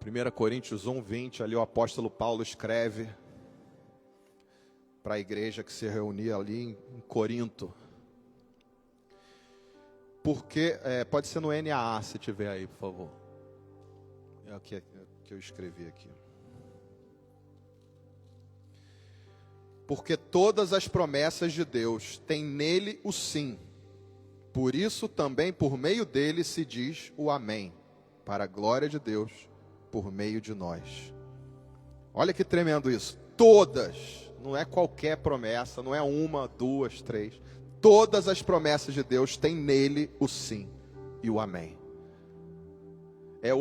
1 Coríntios 1:20, ali o apóstolo Paulo escreve para a igreja que se reunia ali em Corinto. Porque, pode ser no NAA, se tiver aí, por favor. É o que eu escrevi aqui. Porque todas as promessas de Deus têm nele o sim. Por isso também por meio dele se diz o amém, para a glória de Deus, por meio de nós. Olha que tremendo isso. Todas, não é qualquer promessa, não é uma, duas, três. Todas as promessas de Deus têm nele o sim e o amém. É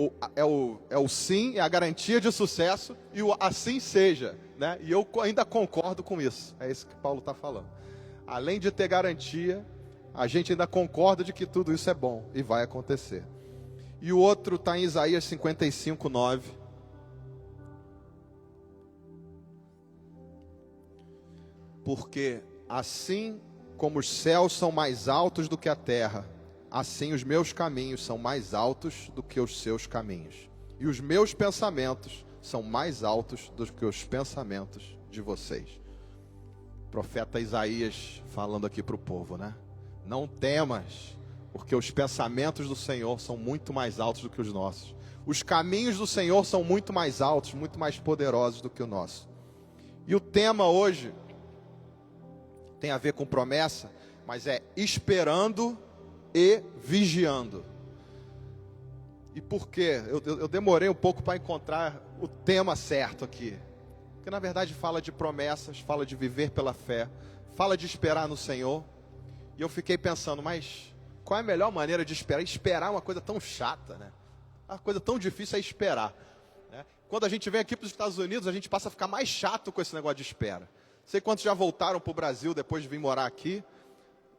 o sim, é a garantia de sucesso e o assim seja, né? E eu ainda concordo com isso. É isso que Paulo está falando. Além de ter garantia, a gente ainda concorda de que tudo isso é bom e vai acontecer. E o outro está em Isaías 55:9. Porque assim como os céus são mais altos do que a terra, assim os meus caminhos são mais altos do que os seus caminhos. E os meus pensamentos são mais altos do que os pensamentos de vocês. O profeta Isaías falando aqui para o povo, né? Não temas, porque os pensamentos do Senhor são muito mais altos do que os nossos. Os caminhos do Senhor são muito mais altos, muito mais poderosos do que o nosso. E o tema hoje tem a ver com promessa, mas é esperando e vigiando. E por quê? Eu demorei um pouco para encontrar o tema certo aqui. Porque na verdade fala de promessas, fala de viver pela fé, fala de esperar no Senhor. E eu fiquei pensando, mas qual é a melhor maneira de esperar? Esperar é uma coisa tão chata, né? Uma coisa tão difícil é esperar, né? Quando a gente vem aqui para os Estados Unidos, a gente passa a ficar mais chato com esse negócio de espera. Sei quantos já voltaram para o Brasil depois de vir morar aqui.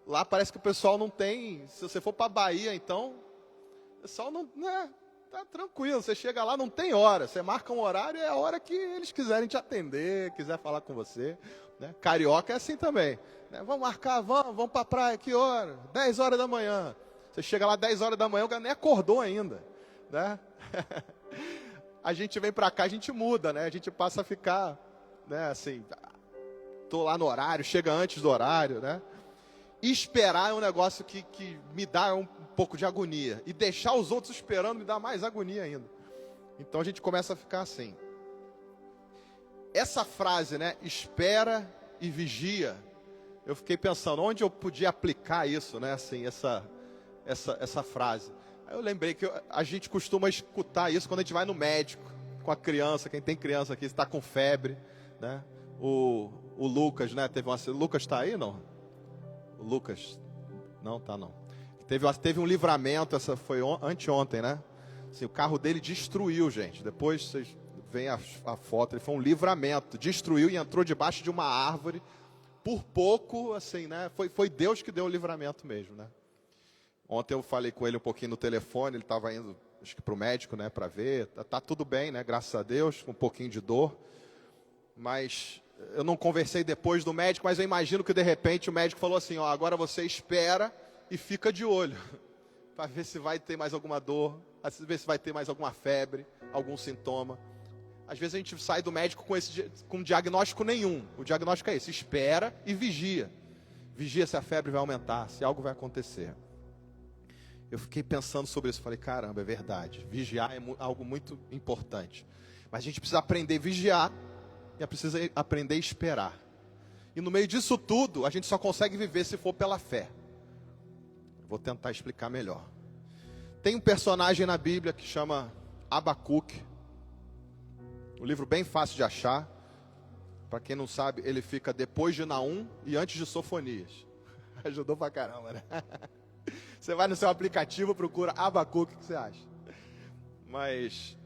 Lá parece que o pessoal não tem. Se você for para a Bahia, então, o pessoal não, né, tá tranquilo. Você chega lá, não tem hora. Você marca um horário, é a hora que eles quiserem te atender, quiser falar com você, né? Carioca é assim também, né? Vamos marcar, vamos para a praia, que hora? 10 horas da manhã. Você chega lá 10 horas da manhã, o cara nem acordou ainda, né? A gente vem para cá, a gente muda, né? A gente passa a ficar, né, assim, tô lá no horário, chega antes do horário, né? Esperar é um negócio que me dá um pouco de agonia. E deixar os outros esperando me dá mais agonia ainda. Então a gente começa a ficar assim. Essa frase, né? Espera e vigia. Eu fiquei pensando, onde eu podia aplicar isso, né? Assim, essa frase. Aí eu lembrei que a gente costuma escutar isso quando a gente vai no médico, com a criança. Quem tem criança aqui está com febre, né? O Lucas, né? O Lucas está aí, não? O Lucas, não, tá não. Teve um livramento, essa foi anteontem, né? Assim, o carro dele destruiu, gente. Depois vocês veem a foto, ele foi um livramento. Destruiu e entrou debaixo de uma árvore. Por pouco, assim, né? Foi Deus que deu o livramento mesmo, né? Ontem eu falei com ele um pouquinho no telefone, ele estava indo, acho que para o médico, né? Para ver. Tá tudo bem, né? Graças a Deus, com um pouquinho de dor. Mas eu não conversei depois do médico, mas eu imagino que de repente o médico falou assim, ó, agora você espera e fica de olho, para ver se vai ter mais alguma dor, ver se vai ter mais alguma febre, algum sintoma. Às vezes a gente sai do médico com diagnóstico nenhum. O diagnóstico é esse, espera e vigia. Vigia se a febre vai aumentar, se algo vai acontecer. Eu fiquei pensando sobre isso, falei, caramba, é verdade. Vigiar é algo muito importante. Mas a gente precisa aprender a vigiar e precisa aprender a esperar. E no meio disso tudo, a gente só consegue viver se for pela fé. Vou tentar explicar melhor. Tem um personagem na Bíblia que chama Abacuque. Um livro bem fácil de achar. Para quem não sabe, ele fica depois de Naum e antes de Sofonias. Ajudou pra caramba, né? Você vai no seu aplicativo, procura Abacuque, o que você acha? Mas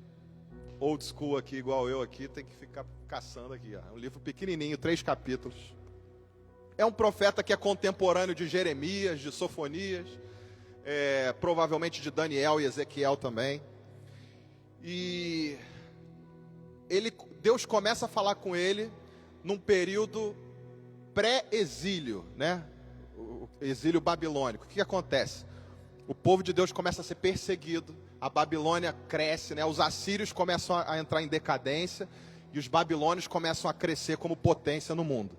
old school aqui, igual eu aqui, tem que ficar caçando aqui, ó. É um livro pequenininho, 3 capítulos. É um profeta que é contemporâneo de Jeremias, de Sofonias, provavelmente de Daniel e Ezequiel também. E Deus começa a falar com ele num período pré-exílio, né? O exílio babilônico. O que acontece? O povo de Deus começa a ser perseguido, a Babilônia cresce, né? Os assírios começam a entrar em decadência e os babilônios começam a crescer como potência no mundo.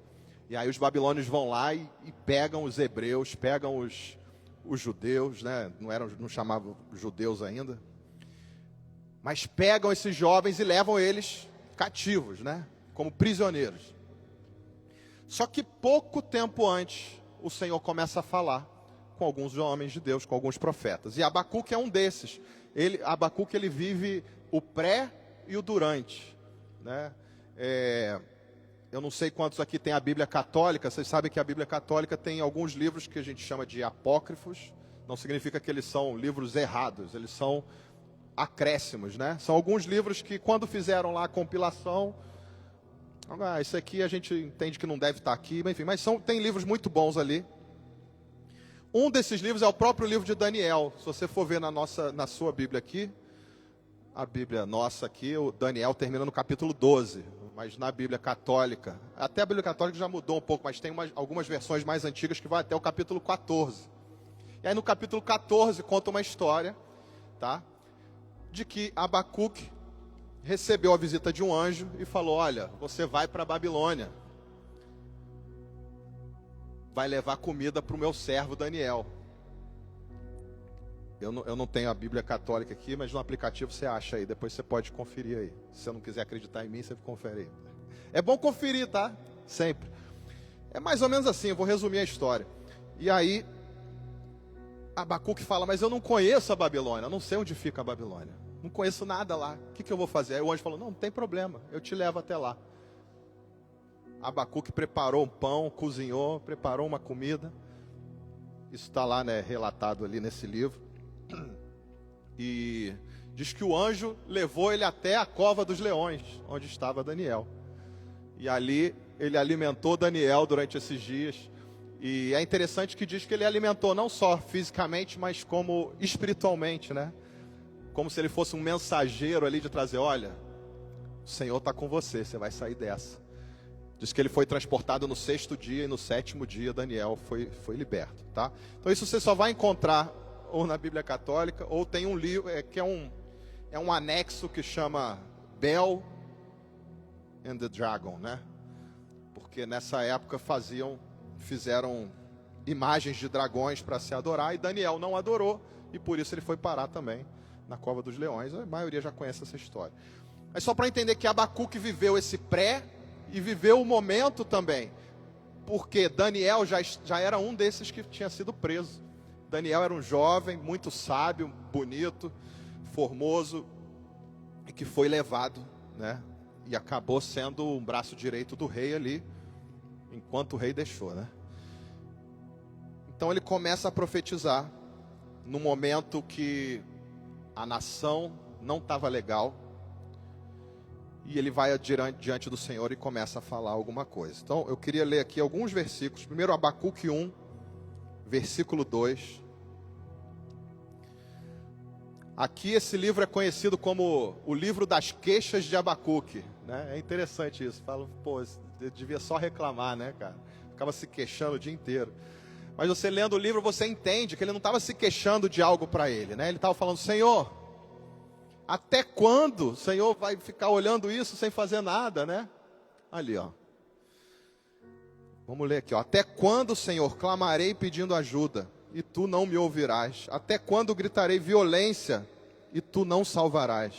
E aí os babilônios vão lá e pegam os hebreus, pegam os judeus, né? Não chamavam judeus ainda, mas pegam esses jovens e levam eles cativos, né? Como prisioneiros. Só que pouco tempo antes, o Senhor começa a falar com alguns homens de Deus, com alguns profetas. E Abacuque é um desses. Abacuque ele vive o pré e o durante, né? Eu não sei quantos aqui tem a Bíblia Católica. Vocês sabem que a Bíblia Católica tem alguns livros que a gente chama de apócrifos. Não significa que eles são livros errados, eles são acréscimos, né? São alguns livros que, quando fizeram lá a compilação, isso aqui a gente entende que não deve estar aqui, mas enfim, tem livros muito bons ali. Um desses livros é o próprio livro de Daniel. Se você for ver na sua Bíblia aqui, a Bíblia nossa aqui, o Daniel termina no capítulo 12, mas na Bíblia Católica, até a Bíblia Católica já mudou um pouco, mas tem algumas versões mais antigas que vai até o capítulo 14. E aí no capítulo 14 conta uma história, tá? De que Abacuque recebeu a visita de um anjo e falou: olha, você vai para a Babilônia, vai levar comida para o meu servo Daniel. Eu não tenho a Bíblia Católica aqui, mas no aplicativo você acha aí, depois você pode conferir aí. Se você não quiser acreditar em mim, você confere aí. É bom conferir, tá? Sempre. É mais ou menos assim, eu vou resumir a história. E aí, Abacuque fala: mas eu não conheço a Babilônia, eu não sei onde fica a Babilônia. Não conheço nada lá, o que eu vou fazer? Aí o anjo falou: não tem problema, eu te levo até lá. Abacuque preparou um pão, cozinhou, preparou uma comida. Isso está lá, né, relatado ali nesse livro. E diz que o anjo levou ele até a cova dos leões, onde estava Daniel. E ali ele alimentou Daniel durante esses dias. E é interessante que diz que ele alimentou não só fisicamente, mas como espiritualmente, né? Como se ele fosse um mensageiro ali de trazer: olha, o Senhor está com você, você vai sair dessa. Diz que ele foi transportado no 6º dia e no 7º dia Daniel foi liberto, tá? Então isso você só vai encontrar ou na Bíblia Católica, ou tem um livro que é um anexo que chama Bel and the Dragon, né? Porque nessa época fizeram imagens de dragões para se adorar, e Daniel não adorou, e por isso ele foi parar também na cova dos leões. A maioria já conhece essa história. Mas só para entender que Abacuque viveu esse pré e viveu o momento também, porque Daniel já era um desses que tinha sido preso. Daniel era um jovem, muito sábio, bonito, formoso, e que foi levado, né? E acabou sendo um braço direito do rei ali, enquanto o rei deixou, né? Então ele começa a profetizar, no momento que a nação não estava legal, e ele vai diante do Senhor e começa a falar alguma coisa. Então eu queria ler aqui alguns versículos. Primeiro, Abacuque 1, versículo 2. Aqui esse livro é conhecido como o livro das queixas de Abacuque, né? É interessante isso. Falo, pô, eu devia só reclamar, né, cara? Ficava se queixando o dia inteiro. Mas você lendo o livro, você entende que ele não estava se queixando de algo para ele, né? Ele estava falando: Senhor, até quando o Senhor vai ficar olhando isso sem fazer nada, né? Ali, ó. Vamos ler aqui, ó. Até quando, Senhor, clamarei pedindo ajuda, e tu não me ouvirás? Até quando gritarei violência, e tu não salvarás?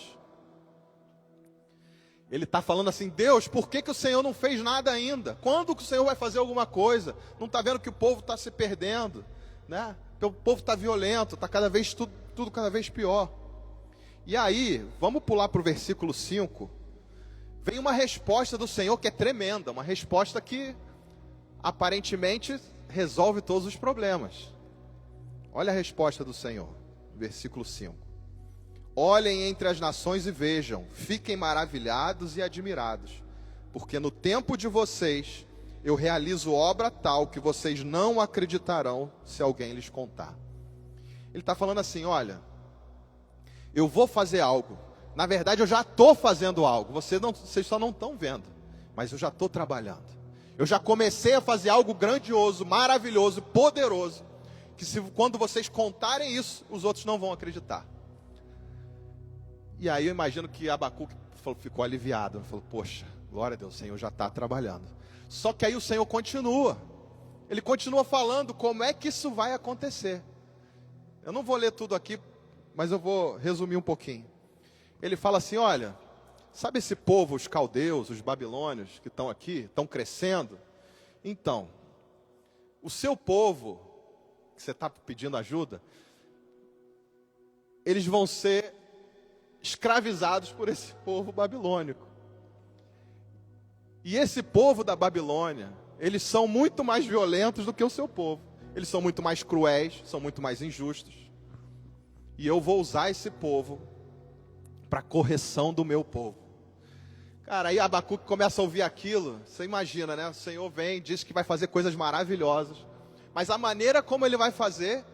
Ele está falando assim: Deus, por que o Senhor não fez nada ainda? Quando que o Senhor vai fazer alguma coisa? Não está vendo que o povo está se perdendo, né? O povo está violento, está cada vez tudo cada vez pior. E aí, vamos pular para o versículo 5. Vem uma resposta do Senhor que é tremenda, uma resposta que aparentemente resolve todos os problemas. Olha a resposta do Senhor, versículo 5. Olhem entre as nações e vejam, fiquem maravilhados e admirados, porque no tempo de vocês eu realizo obra tal que vocês não acreditarão se alguém lhes contar. Ele está falando assim: olha, eu vou fazer algo. Na verdade eu já estou fazendo algo, vocês só não estão vendo, mas eu já estou trabalhando. Eu já comecei a fazer algo grandioso, maravilhoso, poderoso, que quando vocês contarem isso, os outros não vão acreditar. E aí eu imagino que Abacuque ficou aliviado. Falou, poxa, glória a Deus, o Senhor já está trabalhando. Só que aí o Senhor continua. Ele continua falando como é que isso vai acontecer. Eu não vou ler tudo aqui, mas eu vou resumir um pouquinho. Ele fala assim, olha, sabe esse povo, os caldeus, os babilônios que estão aqui, estão crescendo? Então, o seu povo, que você está pedindo ajuda, eles vão ser escravizados por esse povo babilônico. E esse povo da Babilônia, eles são muito mais violentos do que o seu povo. Eles são muito mais cruéis, são muito mais injustos. E eu vou usar esse povo para correção do meu povo. Cara, aí Abacuque começa a ouvir aquilo. Você imagina, né? O Senhor vem, diz que vai fazer coisas maravilhosas. Mas a maneira como ele vai fazer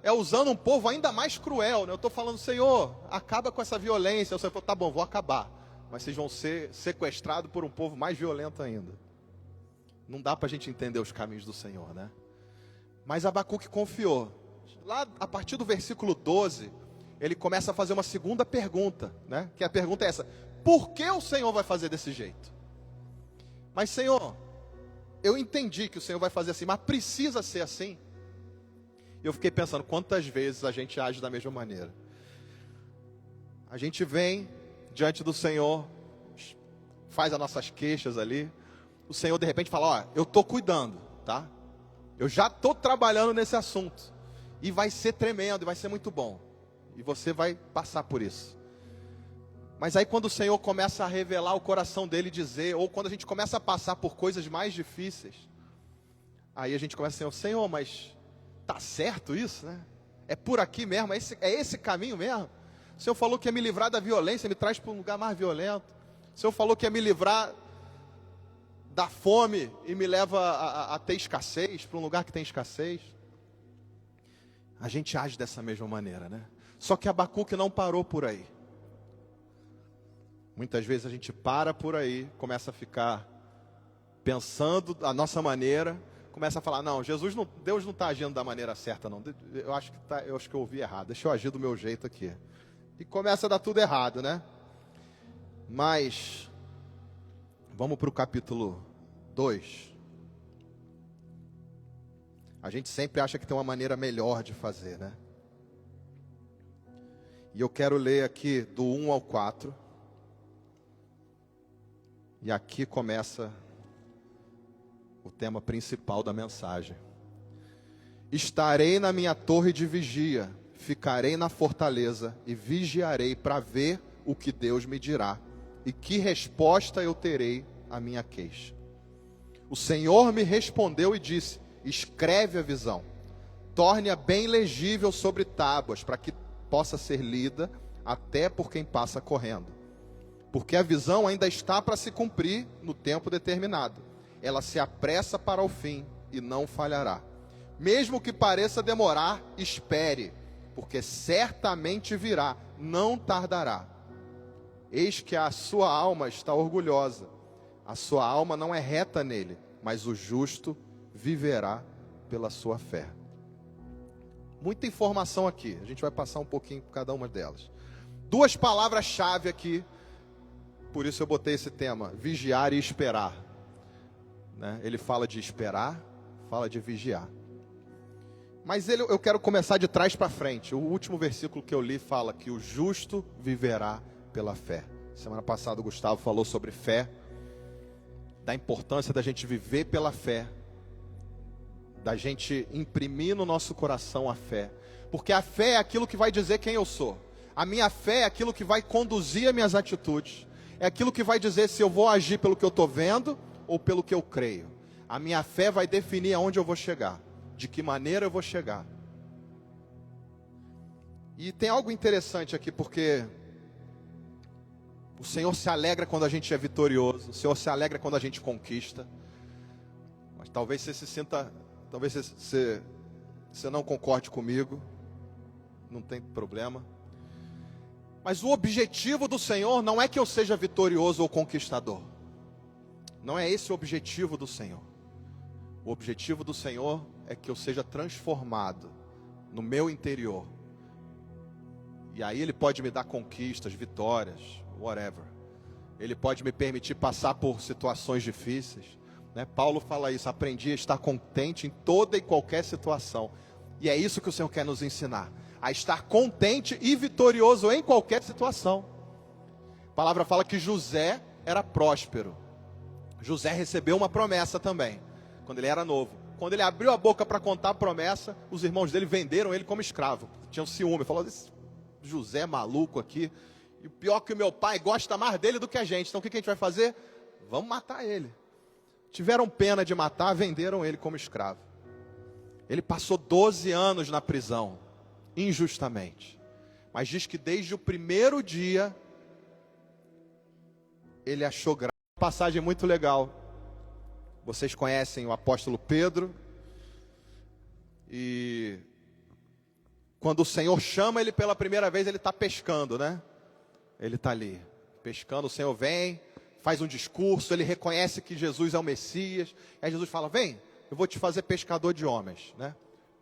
é usando um povo ainda mais cruel, né? Eu estou falando, Senhor, acaba com essa violência. O Senhor falou, tá bom, vou acabar. Mas vocês vão ser sequestrados por um povo mais violento ainda. Não dá para a gente entender os caminhos do Senhor, né? Mas Abacuque confiou. Lá, a partir do versículo 12, ele começa a fazer uma segunda pergunta, né? Que a pergunta é essa: por que o Senhor vai fazer desse jeito? Mas Senhor, eu entendi que o Senhor vai fazer assim, mas precisa ser assim? E eu fiquei pensando, quantas vezes a gente age da mesma maneira? A gente vem diante do Senhor, faz as nossas queixas ali. O Senhor de repente fala, ó, eu estou cuidando, tá? Eu já estou trabalhando nesse assunto. E vai ser tremendo, e vai ser muito bom. E você vai passar por isso. Mas aí quando o Senhor começa a revelar o coração dele, dizer, ou quando a gente começa a passar por coisas mais difíceis, aí a gente começa a dizer, Senhor, mas tá certo isso, né? É por aqui mesmo, é esse caminho mesmo? O Senhor falou que ia me livrar da violência, me traz para um lugar mais violento. O Senhor falou que ia me livrar da fome e me leva a ter escassez, para um lugar que tem escassez. A gente age dessa mesma maneira, né? Só que Abacuque não parou por aí. Muitas vezes a gente para por aí, começa a ficar pensando a nossa maneira, começa a falar, não, Deus não está agindo da maneira certa, não. Eu acho que eu ouvi errado, deixa eu agir do meu jeito aqui. E começa a dar tudo errado, né? Mas, vamos para o capítulo 2. A gente sempre acha que tem uma maneira melhor de fazer, né? E eu quero ler aqui do 1 ao 4. E aqui começa o tema principal da mensagem. Estarei na minha torre de vigia, ficarei na fortaleza e vigiarei para ver o que Deus me dirá e que resposta eu terei à minha queixa. O Senhor me respondeu e disse, escreve a visão, torne-a bem legível sobre tábuas, para que possa ser lida até por quem passa correndo. Porque a visão ainda está para se cumprir no tempo determinado. Ela se apressa para o fim e não falhará. Mesmo que pareça demorar, espere, porque certamente virá, não tardará. Eis que a sua alma está orgulhosa. A sua alma não é reta nele, mas o justo viverá pela sua fé. Muita informação aqui, a gente vai passar um pouquinho por cada uma delas. Duas palavras-chave aqui, por isso eu botei esse tema, vigiar e esperar. Né? Ele fala de esperar, fala de vigiar. Mas eu quero começar de trás para frente. O último versículo que eu li fala que o justo viverá pela fé. Semana passada o Gustavo falou sobre fé, da importância da gente viver pela fé, da gente imprimir no nosso coração a fé, porque a fé é aquilo que vai dizer quem eu sou. A minha fé é aquilo que vai conduzir as minhas atitudes, é aquilo que vai dizer se eu vou agir pelo que eu estou vendo ou pelo que eu creio. A minha fé vai definir aonde eu vou chegar, de que maneira eu vou chegar. E tem algo interessante aqui, porque o Senhor se alegra quando a gente é vitorioso, o Senhor se alegra quando a gente conquista. Mas talvez você se sinta, talvez você não concorde comigo, não tem problema. Mas o objetivo do Senhor não é que eu seja vitorioso ou conquistador. Não é esse o objetivo do Senhor. O objetivo do Senhor é que eu seja transformado no meu interior. E aí ele pode me dar conquistas, vitórias, whatever. Ele pode me permitir passar por situações difíceis, né? Paulo fala isso, aprendi a estar contente em toda e qualquer situação. E é isso que o Senhor quer nos ensinar, a estar contente e vitorioso em qualquer situação. A palavra fala que José era próspero. José recebeu uma promessa também, quando ele era novo. Quando ele abriu a boca para contar a promessa, os irmãos dele venderam ele como escravo. Tinham ciúme, falou, esse José é maluco aqui. E o pior que o meu pai gosta mais dele do que a gente. Então o que a gente vai fazer? Vamos matar ele. Tiveram pena de matar, venderam ele como escravo. Ele passou 12 anos na prisão, injustamente. Mas diz que desde o primeiro dia, ele achou graça. Uma passagem muito legal. Vocês conhecem o apóstolo Pedro. E quando o Senhor chama ele pela primeira vez, ele está pescando, né? Ele está ali, pescando, o Senhor vem, faz um discurso, ele reconhece que Jesus é o Messias. Aí Jesus fala, vem, eu vou te fazer pescador de homens, né?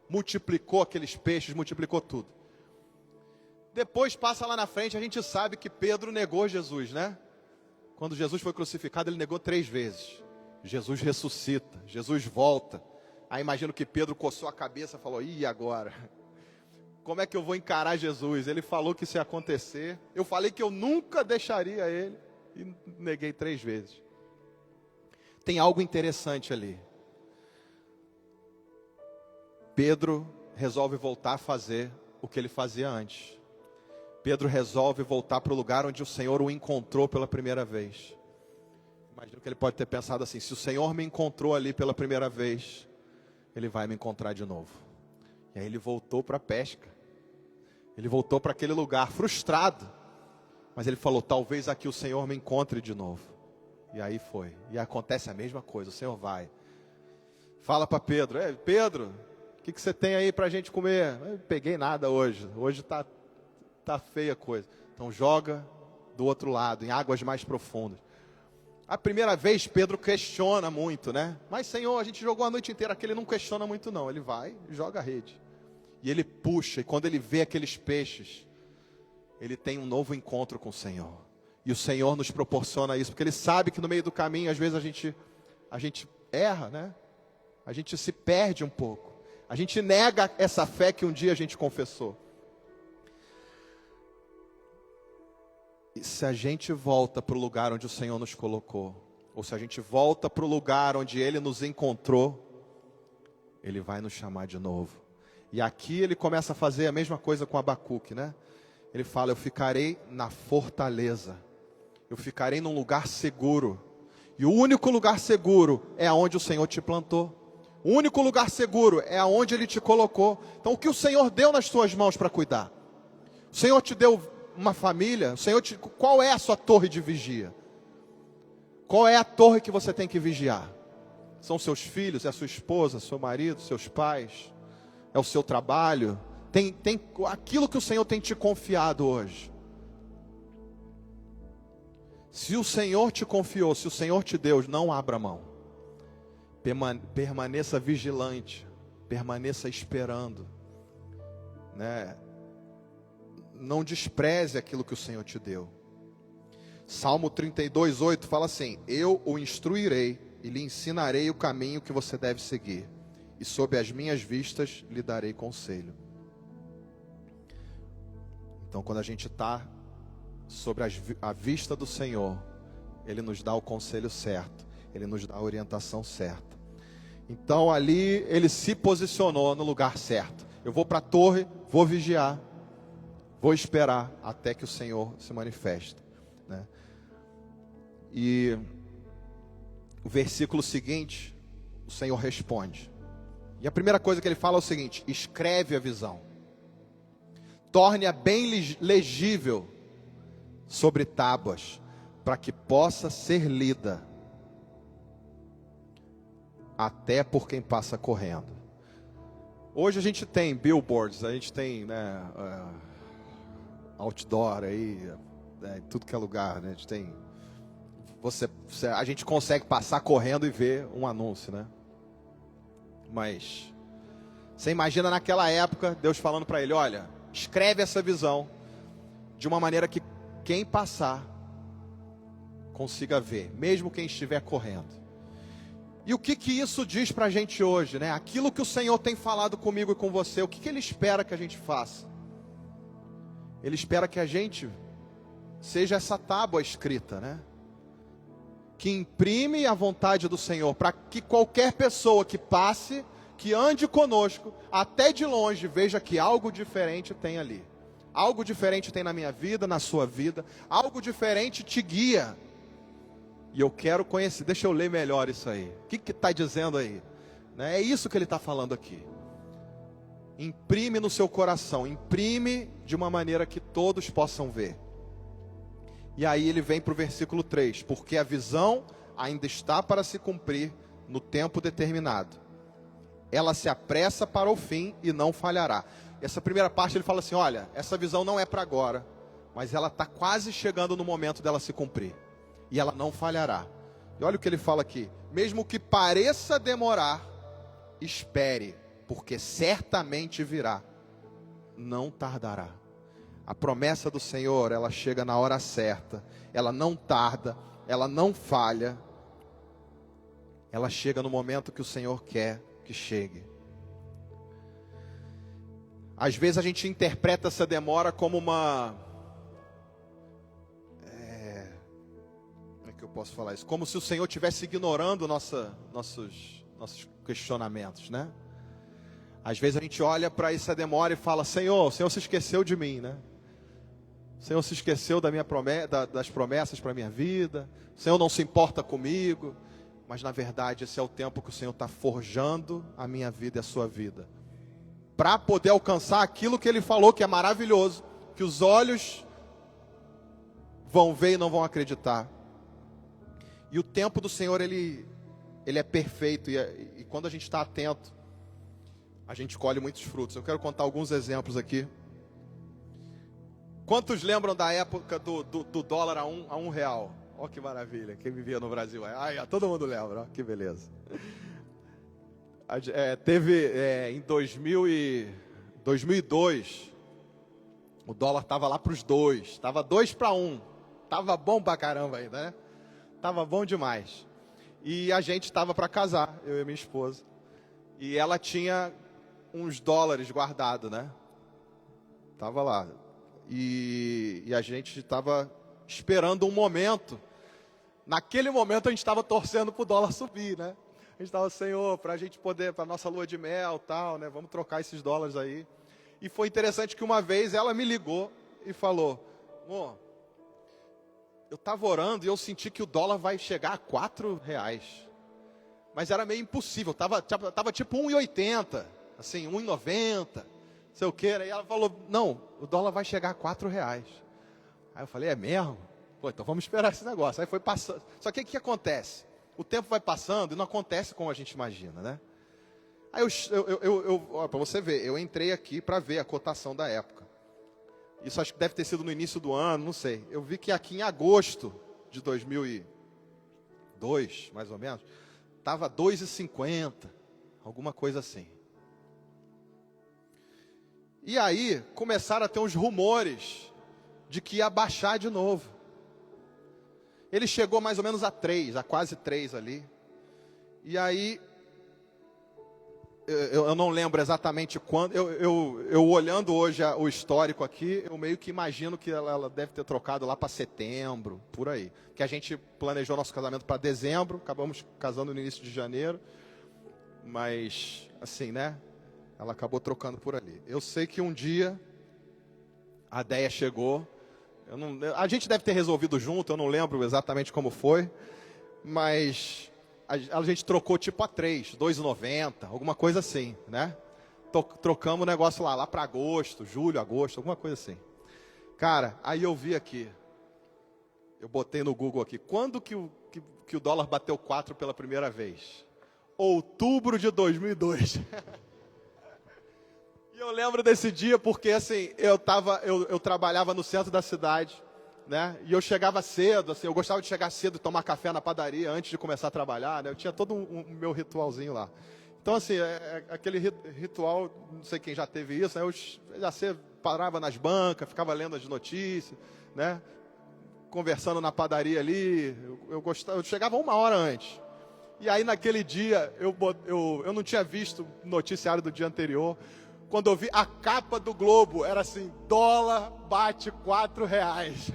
Multiplicou aqueles peixes, multiplicou tudo. Depois passa lá na frente, a gente sabe que Pedro negou Jesus, né? Quando Jesus foi crucificado, ele negou 3 vezes. Jesus ressuscita, Jesus volta. Aí imagino que Pedro coçou a cabeça e falou, e agora? Como é que eu vou encarar Jesus? Ele falou que isso ia acontecer. Eu falei que eu nunca deixaria ele. E neguei 3 vezes. Tem algo interessante ali. Pedro resolve voltar a fazer o que ele fazia antes. Pedro resolve voltar para o lugar onde o Senhor o encontrou pela primeira vez. Imagino que ele pode ter pensado assim, se o Senhor me encontrou ali pela primeira vez, ele vai me encontrar de novo. E aí ele voltou para a pesca. Ele voltou para aquele lugar frustrado. Mas ele falou, talvez aqui o Senhor me encontre de novo. E aí foi. E acontece a mesma coisa, o Senhor vai. Fala para Pedro, Pedro, o que você tem aí para a gente comer? Eu não peguei nada hoje. Hoje tá feia a coisa. Então joga do outro lado, em águas mais profundas. A primeira vez Pedro questiona muito, né? Mas Senhor, a gente jogou a noite inteira. Aquele não questiona muito não. Ele vai e joga a rede. E ele puxa, e quando ele vê aqueles peixes, ele tem um novo encontro com o Senhor. E o Senhor nos proporciona isso, porque Ele sabe que no meio do caminho, às vezes a gente erra, né? A gente se perde um pouco. A gente nega essa fé que um dia a gente confessou. E se a gente volta para o lugar onde o Senhor nos colocou, ou se a gente volta para o lugar onde Ele nos encontrou, Ele vai nos chamar de novo. E aqui ele começa a fazer a mesma coisa com Abacuque, né? Ele fala, eu ficarei na fortaleza. Eu ficarei num lugar seguro. E o único lugar seguro é aonde o Senhor te plantou. O único lugar seguro é aonde Ele te colocou. Então o que o Senhor deu nas tuas mãos para cuidar? O Senhor te deu uma família? Qual é a sua torre de vigia? Qual é a torre que você tem que vigiar? São seus filhos, é a sua esposa, seu marido, seus pais? É o seu trabalho? Tem aquilo que o Senhor tem te confiado hoje. Se o Senhor te confiou, se o Senhor te deu, não abra mão. Permaneça vigilante, permaneça esperando, né? Não despreze aquilo que o Senhor te deu. Salmo 32:8 fala assim, eu o instruirei e lhe ensinarei o caminho que você deve seguir, e sob as minhas vistas lhe darei conselho. Então quando a gente está sobre a vista do Senhor, Ele nos dá o conselho certo, Ele nos dá a orientação certa. Então ali ele se posicionou no lugar certo. Eu vou para a torre, vou vigiar, vou esperar até que o Senhor se manifeste, né? E o versículo seguinte, o Senhor responde. E a primeira coisa que ele fala é o seguinte, escreve a visão. Torne-a bem legível sobre tábuas, para que possa ser lida até por quem passa correndo. Hoje a gente tem billboards, a gente tem, né, outdoor aí, em tudo que é lugar, né? A gente tem, a gente consegue passar correndo e ver um anúncio, né? Mas você imagina naquela época Deus falando para ele, olha, escreve essa visão, de uma maneira que quem passar consiga ver, mesmo quem estiver correndo. E o que isso diz para a gente hoje, né? Aquilo que o Senhor tem falado comigo e com você, o que Ele espera que a gente faça? Ele espera que a gente seja essa tábua escrita, né? Que imprime a vontade do Senhor, para que qualquer pessoa que passe, que ande conosco, até de longe, veja que algo diferente tem ali. Algo diferente tem na minha vida, na sua vida, algo diferente te guia. E eu quero conhecer, deixa eu ler melhor isso aí. O que está dizendo aí? Né? É isso que ele está falando aqui. Imprime no seu coração, imprime de uma maneira que todos possam ver. E aí ele vem para o versículo 3, porque a visão ainda está para se cumprir no tempo determinado. Ela se apressa para o fim e não falhará. Essa primeira parte ele fala assim, olha, essa visão não é para agora, mas ela está quase chegando no momento dela se cumprir. E ela não falhará. E olha o que ele fala aqui, mesmo que pareça demorar, espere, porque certamente virá, não tardará. A promessa do Senhor, ela chega na hora certa, ela não tarda, ela não falha, ela chega no momento que o Senhor quer que chegue. Às vezes a gente interpreta essa demora como uma... Como é que eu posso falar isso? Como se o Senhor estivesse ignorando nossos questionamentos, né? Às vezes a gente olha para essa demora e fala, Senhor, o Senhor se esqueceu de mim, né? O Senhor se esqueceu das promessas para a minha vida. O Senhor não se importa comigo. Mas na verdade esse é o tempo que o Senhor está forjando a minha vida e a sua vida, para poder alcançar aquilo que Ele falou que é maravilhoso, que os olhos vão ver e não vão acreditar. E o tempo do Senhor, ele é perfeito, e quando a gente está atento, a gente colhe muitos frutos. Eu quero contar alguns exemplos aqui. Quantos lembram da época do dólar a um real? Ó, que maravilha, quem vivia no Brasil. Todo mundo lembra, ó, que beleza. Teve em 2002, o dólar estava lá para os 2, estava 2 para 1, estava bom pra caramba ainda, né? Estava bom demais. E a gente estava para casar, eu e minha esposa, e ela tinha uns dólares guardados, né? Estava lá, e a gente estava esperando um momento. Naquele momento a gente estava torcendo para o dólar subir, né? A gente estava, Senhor, para a gente poder, para a nossa lua de mel, tal, né? Vamos trocar esses dólares aí. E foi interessante que uma vez ela me ligou e falou, amor, eu estava orando e eu senti que o dólar vai chegar a R$4. Mas era meio impossível, tava tipo 1,80, assim, 1,90, sei o que. E ela falou, não, o dólar vai chegar a R$4. Aí eu falei, é mesmo? Pô, então vamos esperar esse negócio. Aí foi passando. Só que o que acontece? O tempo vai passando e não acontece como a gente imagina, né? Aí para você ver, eu entrei aqui para ver a cotação da época. Isso acho que deve ter sido no início do ano, não sei. Eu vi que aqui em agosto de 2002, mais ou menos, estava 2,50, alguma coisa assim. E aí começaram a ter uns rumores de que ia baixar de novo. Ele chegou mais ou menos a 3, a quase 3 ali. E aí, eu não lembro exatamente quando. Eu olhando hoje o histórico aqui, eu meio que imagino que ela deve ter trocado lá para setembro, por aí. Que a gente planejou nosso casamento para dezembro, acabamos casando no início de janeiro. Mas, assim, né? Ela acabou trocando por ali. Eu sei que um dia a Deia chegou. A gente deve ter resolvido junto, eu não lembro exatamente como foi, mas a gente trocou tipo a 3, 2,90, alguma coisa assim, né? Trocamos o negócio lá para agosto, julho, agosto, alguma coisa assim. Cara, aí eu vi aqui, eu botei no Google aqui, quando que o dólar bateu 4 pela primeira vez? Outubro de 2002. E eu lembro desse dia porque, assim, eu trabalhava no centro da cidade, né? E eu chegava cedo, assim, eu gostava de chegar cedo e tomar café na padaria antes de começar a trabalhar, né? Eu tinha todo um meu ritualzinho lá. Então, assim, aquele ritual, não sei quem já teve isso, né? Eu já sei parava nas bancas, ficava lendo as notícias, né? Conversando na padaria ali. Eu chegava 1 hora antes. E aí naquele dia, eu não tinha visto o noticiário do dia anterior. Quando eu vi a capa do Globo, era assim, dólar bate R$4.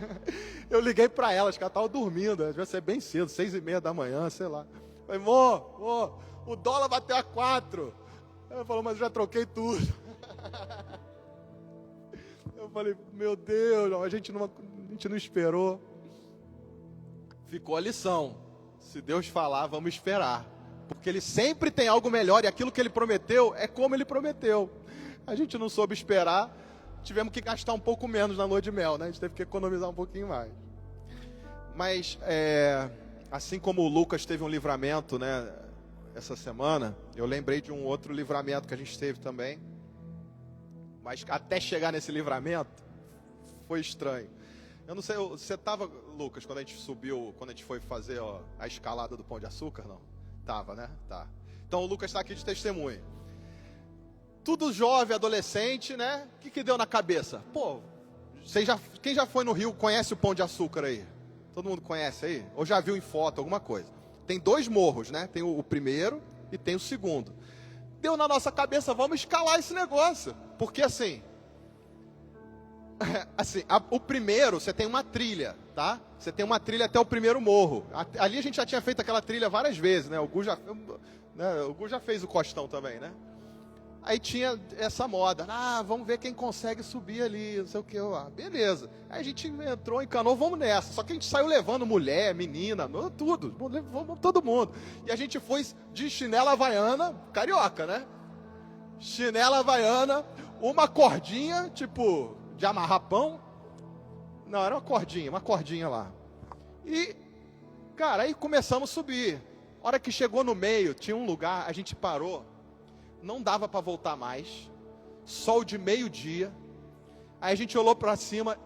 Eu liguei para ela, acho que ela estava dormindo, devia ser bem cedo, 6h30 da manhã, sei lá. Falei, amor, o dólar bateu a 4. Ela falou, mas eu já troquei tudo. Eu falei, meu Deus, a gente não esperou. Ficou a lição. Se Deus falar, vamos esperar. Porque Ele sempre tem algo melhor e aquilo que Ele prometeu é como Ele prometeu. A gente não soube esperar, tivemos que gastar um pouco menos na lua de mel, né? A gente teve que economizar um pouquinho mais. Mas, assim como o Lucas teve um livramento, né, essa semana, eu lembrei de um outro livramento que a gente teve também. Mas até chegar nesse livramento, foi estranho. Eu não sei, você estava, Lucas, quando a gente subiu, quando a gente foi fazer a escalada do Pão de Açúcar, não? Tava, né? Tá. Então o Lucas está aqui de testemunho. Tudo jovem, adolescente, né? O que deu na cabeça? Pô, quem já foi no Rio conhece o Pão de Açúcar aí? Todo mundo conhece aí? Ou já viu em foto alguma coisa? Tem 2 morros, né? Tem o primeiro e tem o segundo. Deu na nossa cabeça, vamos escalar esse negócio. Porque assim, o primeiro, você tem uma trilha, tá? Você tem uma trilha até o primeiro morro. Ali a gente já tinha feito aquela trilha várias vezes, né? O Gu já fez o costão também, né? Aí tinha essa moda, vamos ver quem consegue subir ali, não sei o que, beleza. Aí a gente entrou, encanou, vamos nessa. Só que a gente saiu levando mulher, menina, tudo, vamos todo mundo. E a gente foi de chinela havaiana, carioca, né? Chinela havaiana, uma cordinha, tipo, de amarrar pão. Não, era uma cordinha lá. E, cara, aí começamos a subir. A hora que chegou no meio, tinha um lugar, a gente parou. Não dava para voltar mais. Sol de meio-dia. Aí a gente olhou para cima,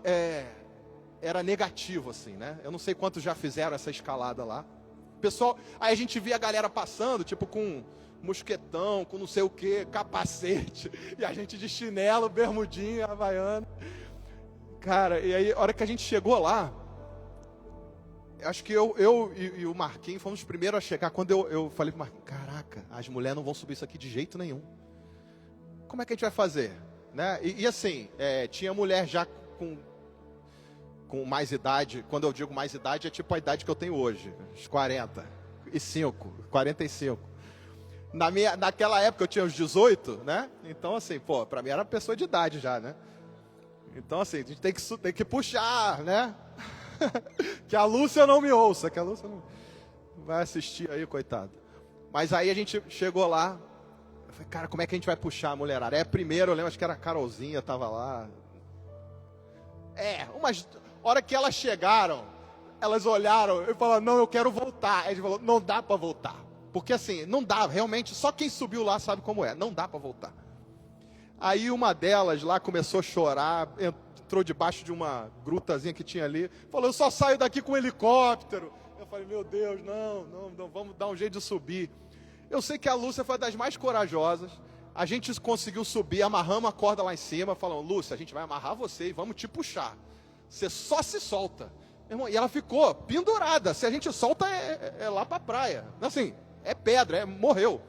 era negativo assim, né? Eu não sei quantos já fizeram essa escalada lá. Pessoal, aí a gente via a galera passando, tipo com mosquetão, com não sei o que, capacete. E a gente de chinelo, bermudinha, havaiana. Cara, e aí a hora que a gente chegou lá, acho que eu e o Marquinhos fomos os primeiros a chegar. Quando eu falei pro Marquinhos, caraca, as mulheres não vão subir isso aqui de jeito nenhum. Como é que a gente vai fazer? Né? E assim, tinha mulher já com mais idade. Quando eu digo mais idade, é tipo a idade que eu tenho hoje. Uns 45. Naquela época eu tinha uns 18, né? Então assim, pra mim era pessoa de idade já, né? Então assim, a gente tem que puxar, né? Que a Lúcia não me ouça, que a Lúcia não vai assistir aí, coitado. Mas aí a gente chegou lá, eu falei, cara, como é que a gente vai puxar a mulherada? Primeiro, eu lembro, acho que era a Carolzinha, tava lá. Hora que elas chegaram, elas olharam e falaram, não, eu quero voltar. Aí a gente falou, não dá pra voltar. Porque assim, não dá, realmente, só quem subiu lá sabe como é, não dá pra voltar. Aí uma delas lá começou a chorar, entrou debaixo de uma grutazinha que tinha ali, falou, eu só saio daqui com um helicóptero. Eu falei, meu Deus, não, vamos dar um jeito de subir. Eu sei que a Lúcia foi das mais corajosas, a gente conseguiu subir, amarramos a corda lá em cima, falando, Lúcia, a gente vai amarrar você e vamos te puxar. Você só se solta. Irmão, e ela ficou pendurada, se a gente solta é lá pra praia. Assim, é pedra, morreu.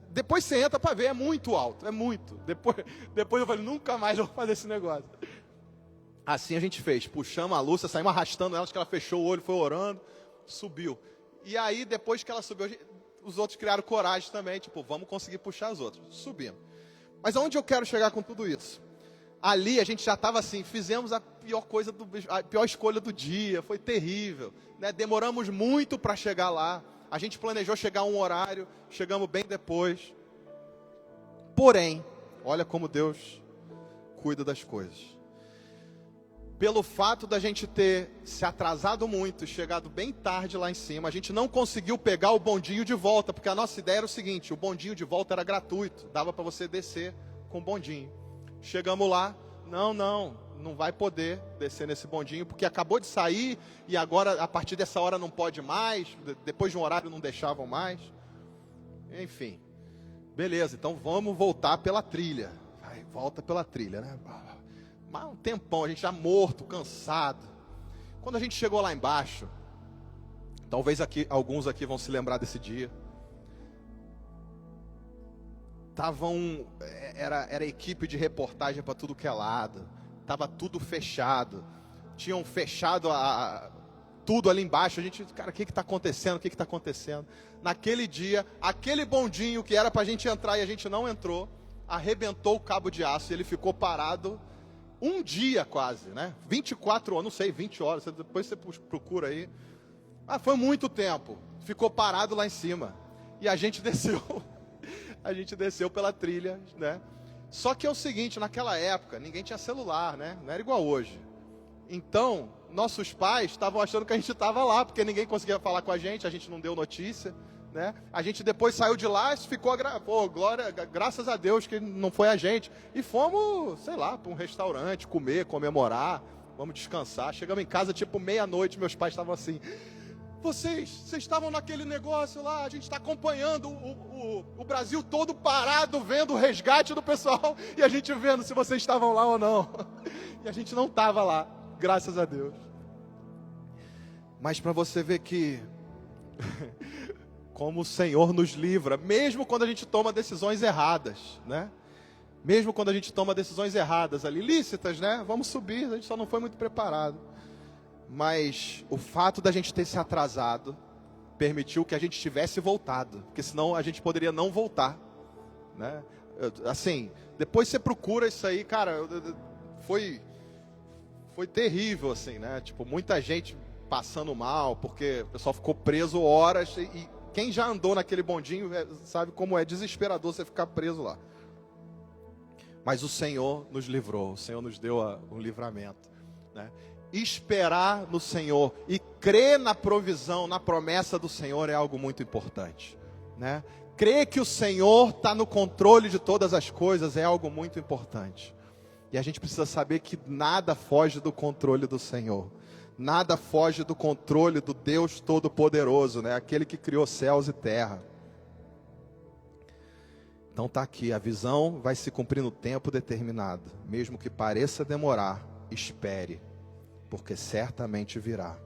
Depois você entra para ver, é muito alto, é muito. Depois eu falei, nunca mais eu vou fazer esse negócio. Assim a gente fez, puxamos a Lúcia, saímos arrastando ela, acho que ela fechou o olho, foi orando, subiu. E aí, depois que ela subiu, os outros criaram coragem também, tipo, vamos conseguir puxar os outros. Subimos. Mas aonde eu quero chegar com tudo isso? Ali a gente já estava assim, fizemos a pior escolha do dia, foi terrível. Né? Demoramos muito para chegar lá. A gente planejou chegar a um horário, chegamos bem depois. Porém, olha como Deus cuida das coisas. Pelo fato da gente ter se atrasado muito, chegado bem tarde lá em cima, a gente não conseguiu pegar o bondinho de volta, porque a nossa ideia era o seguinte, o bondinho de volta era gratuito, dava para você descer com o bondinho. Chegamos lá, não vai poder descer nesse bondinho, porque acabou de sair e agora, a partir dessa hora, não pode mais, depois de um horário não deixavam mais. Enfim, beleza, então vamos voltar pela trilha. Aí volta pela trilha, né? Mas um tempão, a gente já morto, cansado. Quando a gente chegou lá embaixo, talvez alguns aqui vão se lembrar desse dia. Era equipe de reportagem para tudo que é lado. Tava tudo fechado. Tinham fechado tudo ali embaixo. A gente, cara, o que está acontecendo? O que está acontecendo? Naquele dia, aquele bondinho que era para a gente entrar e a gente não entrou, arrebentou o cabo de aço e ele ficou parado um dia quase, né? 24 horas, não sei, 20 horas, depois você procura aí. Foi muito tempo. Ficou parado lá em cima. E a gente desceu. A gente desceu pela trilha, né? Só que é o seguinte, naquela época, ninguém tinha celular, né? Não era igual hoje. Então, nossos pais estavam achando que a gente estava lá, porque ninguém conseguia falar com a gente não deu notícia, né? A gente depois saiu de lá e ficou, graças a Deus que não foi a gente. E fomos, sei lá, para um restaurante, comer, comemorar, vamos descansar. Chegamos em casa tipo meia-noite, meus pais estavam assim... Vocês estavam naquele negócio lá, a gente está acompanhando o Brasil todo parado, vendo o resgate do pessoal, e a gente vendo se vocês estavam lá ou não. E a gente não estava lá, graças a Deus. Mas para você ver que, como o Senhor nos livra, mesmo quando a gente toma decisões erradas, né? Mesmo quando a gente toma decisões erradas ali, lícitas, né? Vamos subir, a gente só não foi muito preparado. Mas o fato da gente ter se atrasado permitiu que a gente tivesse voltado, porque senão a gente poderia não voltar, né? Assim, depois você procura isso aí, cara, foi terrível, assim, né? Tipo, muita gente passando mal, porque o pessoal ficou preso horas, e quem já andou naquele bondinho sabe como é desesperador você ficar preso lá. Mas o Senhor nos livrou, o Senhor nos deu um livramento, né? Esperar no Senhor e crer na provisão, na promessa do Senhor é algo muito importante, né? Crer que o Senhor está no controle de todas as coisas é algo muito importante. E a gente precisa saber que nada foge do controle do Senhor. Nada foge do controle do Deus Todo-Poderoso, né? Aquele que criou céus e terra. Então está aqui, a visão vai se cumprir no tempo determinado. Mesmo que pareça demorar, espere, porque certamente virá.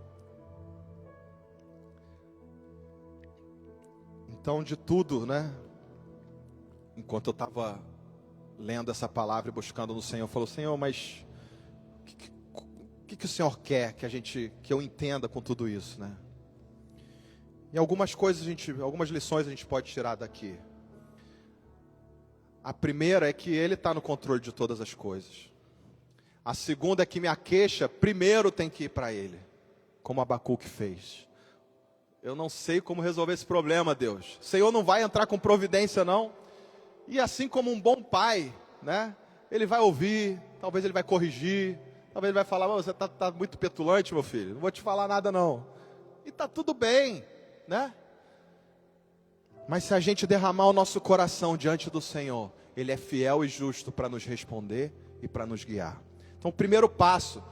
Então, de tudo, né? Enquanto eu estava lendo essa palavra e buscando no Senhor, eu falo: Senhor, mas o que o Senhor quer que eu entenda com tudo isso, né? E algumas coisas algumas lições a gente pode tirar daqui. A primeira é que Ele está no controle de todas as coisas. A segunda é que minha queixa primeiro tem que ir para Ele, como Abacuque fez. Eu não sei como resolver esse problema, Deus. O Senhor não vai entrar com providência, não. E assim como um bom pai, né? Ele vai ouvir, talvez ele vai corrigir, talvez ele vai falar: você está muito petulante, meu filho, não vou te falar nada não. E está tudo bem, né? Mas se a gente derramar o nosso coração diante do Senhor, Ele é fiel e justo para nos responder e para nos guiar. Então, o primeiro passo,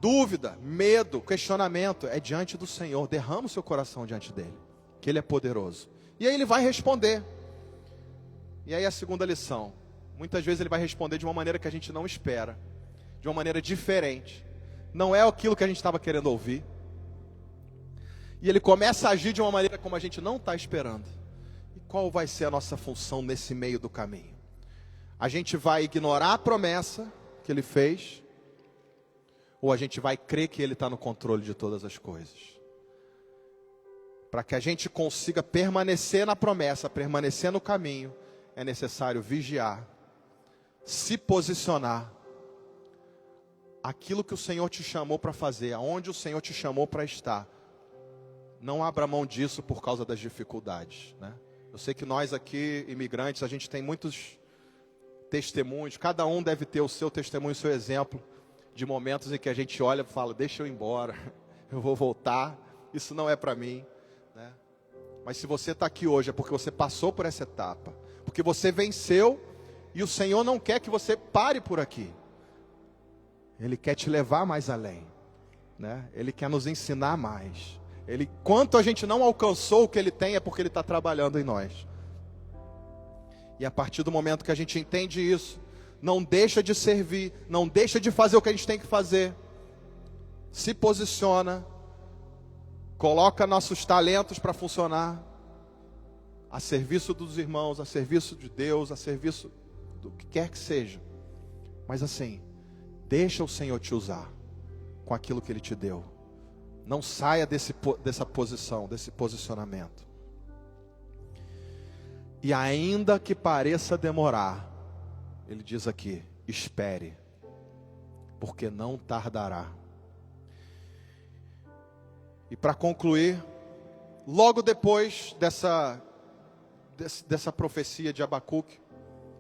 dúvida, medo, questionamento, é diante do Senhor. Derrama o seu coração diante dEle, que Ele é poderoso. E aí Ele vai responder. E aí a segunda lição, muitas vezes Ele vai responder de uma maneira que a gente não espera, de uma maneira diferente. Não é aquilo que a gente estava querendo ouvir. E Ele começa a agir de uma maneira como a gente não está esperando. E qual vai ser a nossa função nesse meio do caminho? A gente vai ignorar a promessa que Ele fez, ou a gente vai crer que Ele está no controle de todas as coisas? Para que a gente consiga permanecer na promessa, permanecer no caminho, é necessário vigiar, se posicionar, aquilo que o Senhor te chamou para fazer, aonde o Senhor te chamou para estar. Não abra mão disso por causa das dificuldades, né? Eu sei que nós aqui, imigrantes, a gente tem muitos testemunhos, cada um deve ter o seu testemunho, o seu exemplo, de momentos em que a gente olha e fala: deixa eu ir embora, eu vou voltar, isso não é para mim, né? Mas se você está aqui hoje é porque você passou por essa etapa, porque você venceu, e o Senhor não quer que você pare por aqui. Ele quer te levar mais além, né? Ele quer nos ensinar mais. Quanto a gente não alcançou o que Ele tem, é porque Ele está trabalhando em nós. E a partir do momento que a gente entende isso, não deixa de servir, não deixa de fazer o que a gente tem que fazer. Se posiciona, coloca nossos talentos para funcionar, a serviço dos irmãos, a serviço de Deus, a serviço do que quer que seja. Mas assim, deixa o Senhor te usar com aquilo que Ele te deu. Não saia dessa posição, desse posicionamento. E ainda que pareça demorar, Ele diz aqui, espere, porque não tardará. E para concluir, logo depois dessa profecia de Abacuque,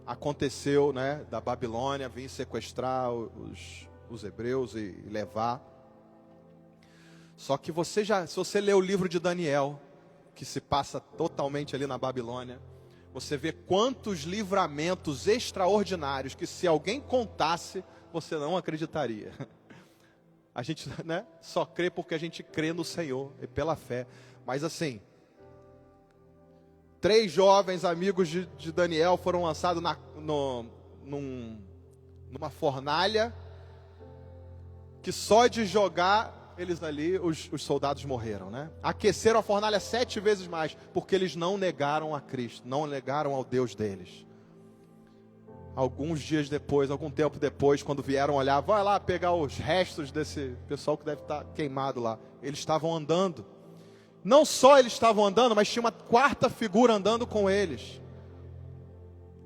aconteceu, né, da Babilônia vir sequestrar os hebreus e levar. Só que se você ler o livro de Daniel, que se passa totalmente ali na Babilônia, você vê quantos livramentos extraordinários que se alguém contasse, você não acreditaria. A gente, né, só crê porque a gente crê no Senhor e pela fé. Mas assim, 3 jovens amigos de Daniel foram lançados numa fornalha, que só de jogar eles ali, os soldados morreram, né? Aqueceram a fornalha 7 vezes mais, porque eles não negaram a Cristo, não negaram ao Deus deles. Alguns dias depois, algum tempo depois, quando vieram olhar, vai lá pegar os restos desse pessoal que deve estar queimado lá. Eles estavam andando. Não só eles estavam andando, mas tinha uma 4ª figura andando com eles.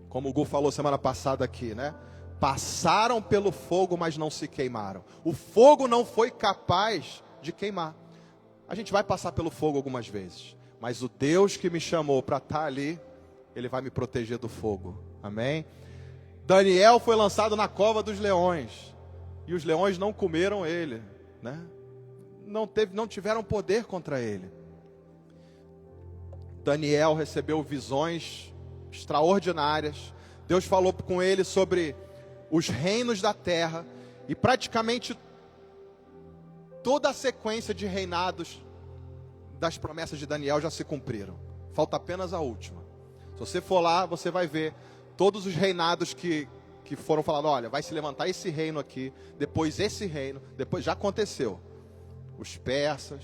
Como o Gu falou semana passada aqui, né? Passaram pelo fogo, mas não se queimaram. O fogo não foi capaz de queimar. A gente vai passar pelo fogo algumas vezes, mas o Deus que me chamou para estar ali, Ele vai me proteger do fogo. Amém? Daniel foi lançado na cova dos leões, e os leões não comeram ele, né? Não tiveram poder contra ele. Daniel recebeu visões extraordinárias. Deus falou com ele sobre os reinos da terra, e praticamente toda a sequência de reinados das promessas de Daniel já se cumpriram. Falta apenas a última. Se você for lá, você vai ver todos os reinados que foram falando, olha, vai se levantar esse reino aqui, depois esse reino, depois já aconteceu. Os persas,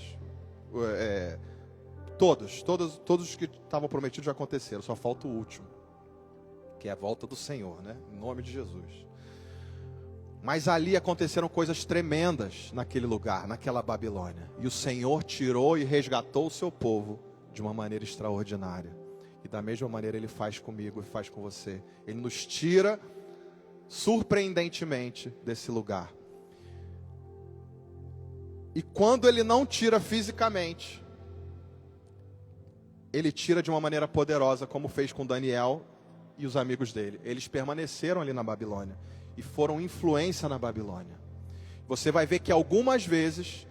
todos os que estavam prometidos já aconteceram, só falta o último, que é a volta do Senhor, né? Em nome de Jesus. Mas ali aconteceram coisas tremendas naquele lugar, naquela Babilônia. E o Senhor tirou e resgatou o seu povo de uma maneira extraordinária. E da mesma maneira Ele faz comigo e faz com você. Ele nos tira surpreendentemente desse lugar. E quando Ele não tira fisicamente, Ele tira de uma maneira poderosa, como fez com Daniel e os amigos dele. Eles permaneceram ali na Babilônia e foram influência na Babilônia. Você vai ver que algumas vezes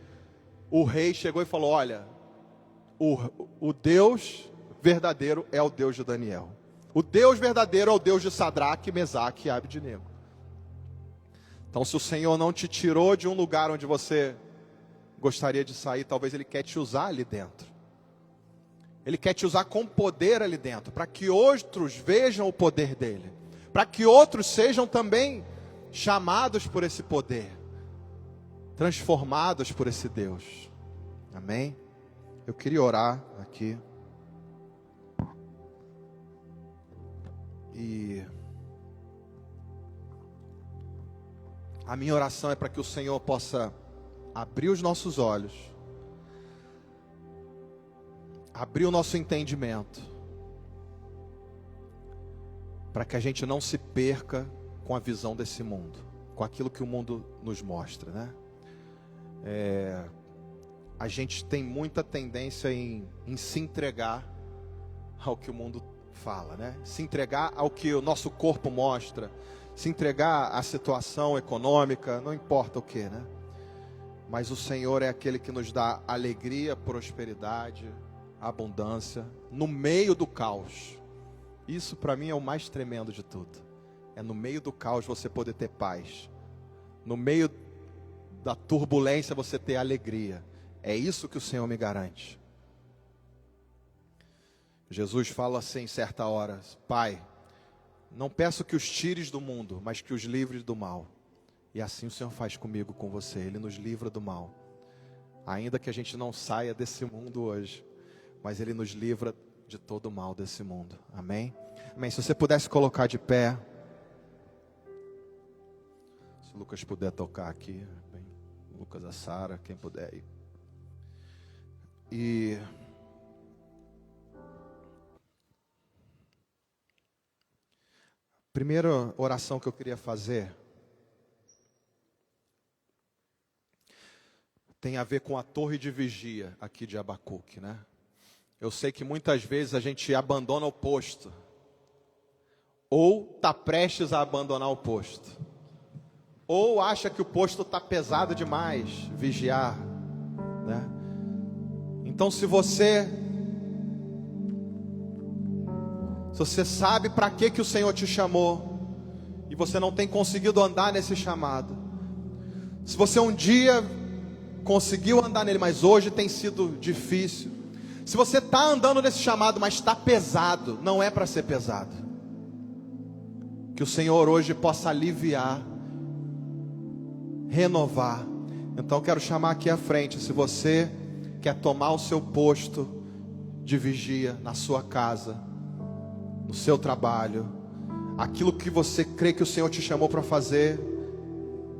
o rei chegou e falou, olha, o Deus verdadeiro é o Deus de Daniel. O Deus verdadeiro é o Deus de Sadraque, Mesaque e Abednego. Então, se o Senhor não te tirou de um lugar onde você gostaria de sair, talvez Ele quer te usar ali dentro. Ele quer te usar com poder ali dentro, para que outros vejam o poder dEle, para que outros sejam também chamados por esse poder, transformados por esse Deus. Amém? Eu queria orar aqui. E a minha oração é para que o Senhor possa abrir os nossos olhos, abrir o nosso entendimento, para que a gente não se perca com a visão desse mundo, com aquilo que o mundo nos mostra, né? A gente tem muita tendência em se entregar ao que o mundo fala, né? Se entregar ao que o nosso corpo mostra, se entregar à situação econômica, não importa o que, né? Mas o Senhor é aquele que nos dá alegria, prosperidade, abundância, no meio do caos. Isso para mim é o mais tremendo de tudo. É no meio do caos você poder ter paz. No meio da turbulência você ter alegria. É isso que o Senhor me garante. Jesus fala assim, certa hora, Pai, Não peço que os tires do mundo, mas que os livres do mal. E assim o Senhor faz comigo, com você. Ele nos livra do mal. Ainda que a gente não saia desse mundo hoje, mas Ele nos livra de todo o mal desse mundo. Amém? Amém. Se você pudesse colocar de pé. Se o Lucas puder tocar aqui. Bem, Lucas, a Sara, quem puder ir. E primeira oração que eu queria fazer tem a ver com a torre de vigia aqui de Abacuque, né? Eu sei que muitas vezes a gente abandona o posto, ou está prestes a abandonar o posto, ou acha que o posto está pesado demais, vigiar, né? Então se você sabe para que o Senhor te chamou, e você não tem conseguido andar nesse chamado, se você um dia conseguiu andar nele, mas hoje tem sido difícil, se você está andando nesse chamado, mas está pesado, não é para ser pesado, que o Senhor hoje possa aliviar, renovar. Então eu quero chamar aqui à frente, se você quer tomar o seu posto de vigia na sua casa, no seu trabalho, aquilo que você crê que o Senhor te chamou para fazer.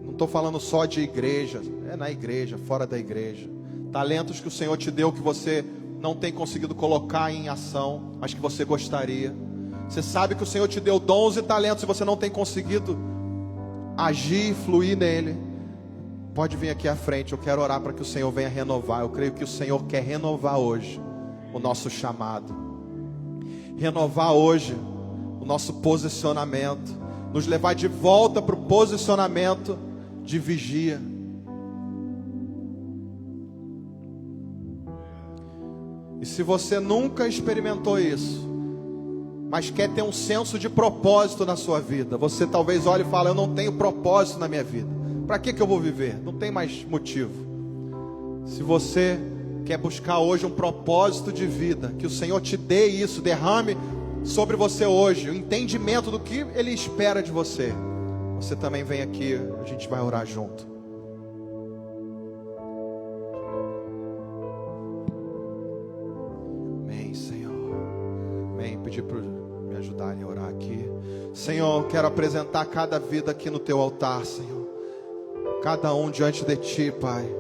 Não estou falando só de igreja, é na igreja, fora da igreja. Talentos que o Senhor te deu que você não tem conseguido colocar em ação, mas que você gostaria. Você sabe que o Senhor te deu dons e talentos e você não tem conseguido agir e fluir nele. Pode vir aqui à frente, eu quero orar para que o Senhor venha renovar. Eu creio que o Senhor quer renovar hoje o nosso chamado, renovar hoje o nosso posicionamento, nos levar de volta para o posicionamento de vigia. E se você nunca experimentou isso, mas quer ter um senso de propósito na sua vida, você talvez olhe e fale: eu não tenho propósito na minha vida, para que eu vou viver? Não tem mais motivo. Se você quer buscar hoje um propósito de vida, que o Senhor te dê isso, derrame sobre você hoje o entendimento do que Ele espera de você, você também vem aqui, a gente vai orar junto. Amém, Senhor. Amém. Pedir para me ajudarem a orar aqui. Senhor, quero apresentar cada vida aqui no Teu altar, Senhor. Cada um diante de Ti, Pai.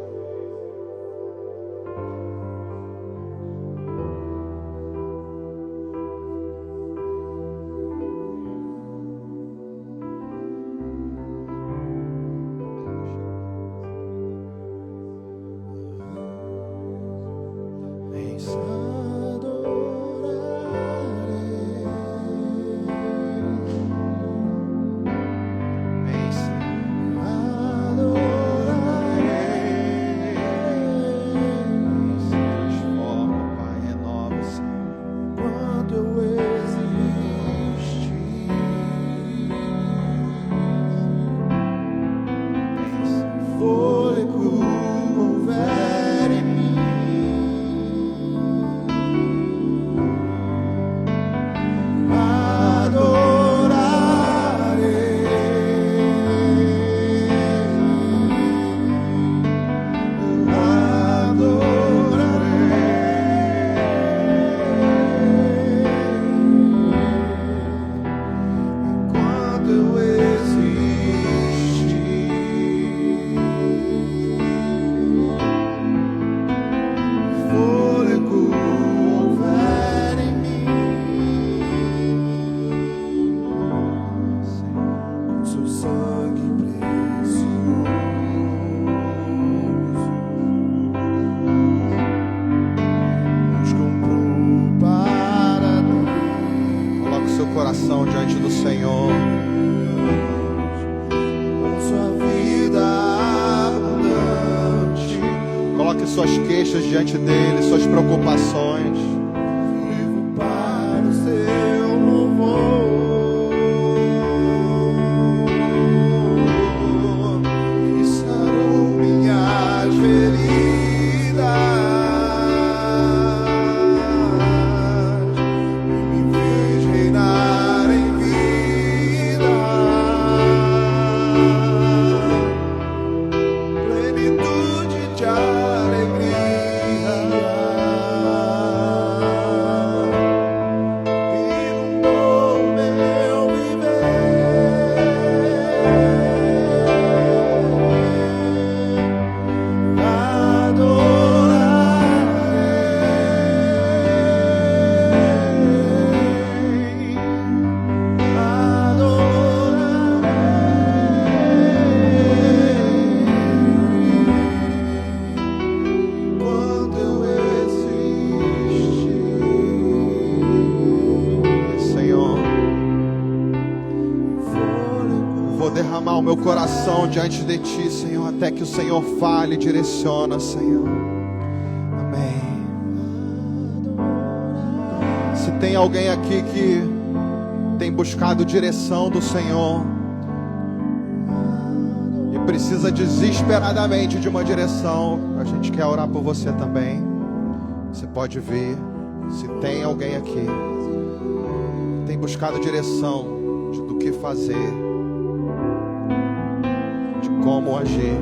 Coração diante do Senhor, com sua vida abundante, coloque suas queixas diante dele, suas preocupações. Vivo para o seu louvor, e sarou minhas feridas. Me fez reinar em vida. o meu coração diante de Ti, Senhor, até que o Senhor fale e direciona, Senhor. Amém. Se tem alguém aqui que tem buscado direção do Senhor e precisa desesperadamente de uma direção, a gente quer orar por você também. Você pode vir. Se tem alguém aqui que tem buscado direção do que fazer, de como agir.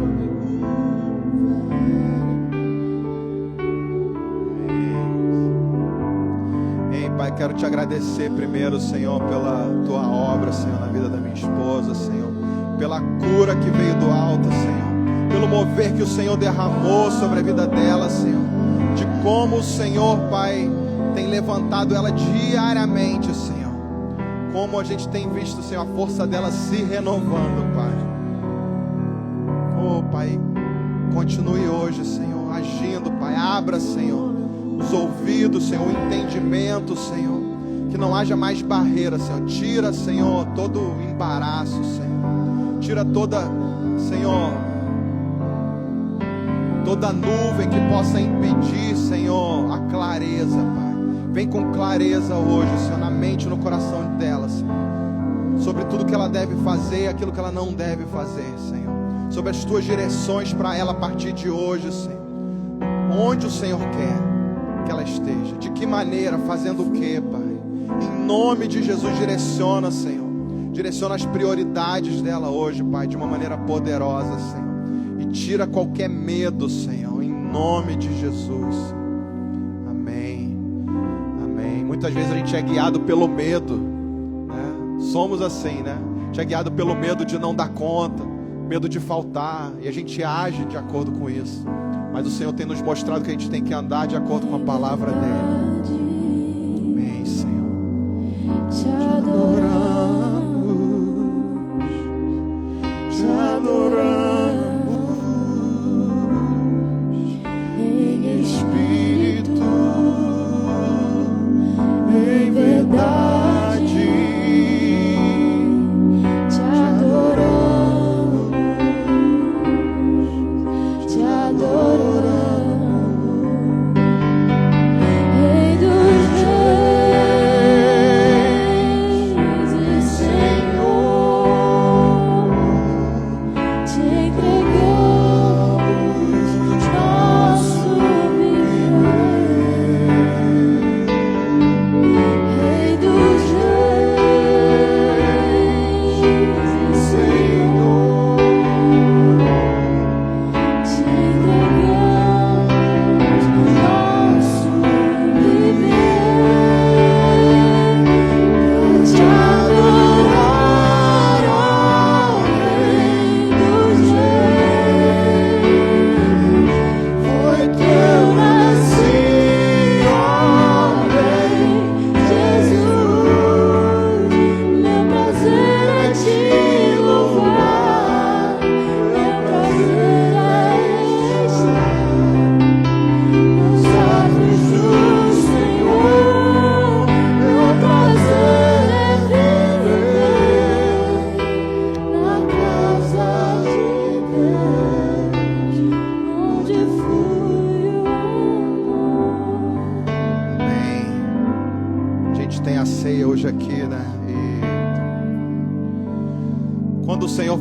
Pai, quero te agradecer primeiro, Senhor, pela tua obra, Senhor, na vida da minha esposa, Senhor, pela cura que veio do alto, Senhor, pelo mover que o Senhor derramou sobre a vida dela, Senhor, de como o Senhor, Pai, tem levantado ela diariamente, Senhor, como a gente tem visto, Senhor, a força dela se renovando, Pai. Oh, Pai, continue hoje, Senhor, agindo, Pai, abra, Senhor, os ouvidos, Senhor, o entendimento, Senhor, que não haja mais barreira, Senhor, tira, Senhor, todo o embaraço, Senhor, tira toda, Senhor, toda nuvem que possa impedir, Senhor, a clareza, Pai, vem com clareza hoje, Senhor, na mente e no coração dela, Senhor, sobre tudo que ela deve fazer e aquilo que ela não deve fazer, Senhor, sobre as tuas direções para ela a partir de hoje, Senhor, onde o Senhor quer que ela esteja, de que maneira, fazendo o que, Pai, em nome de Jesus, direciona, Senhor, direciona as prioridades dela hoje, Pai, de uma maneira poderosa, Senhor, e tira qualquer medo, Senhor, em nome de Jesus. Amém, amém. Muitas vezes a gente é guiado pelo medo, né? Somos assim, né? A gente é guiado pelo medo de não dar conta, medo de faltar, e a gente age de acordo com isso. Mas o Senhor tem nos mostrado que a gente tem que andar de acordo com a palavra dele. Amém, Senhor. Te adoramos, em espírito, em verdade. Te adoramos, te adoramos.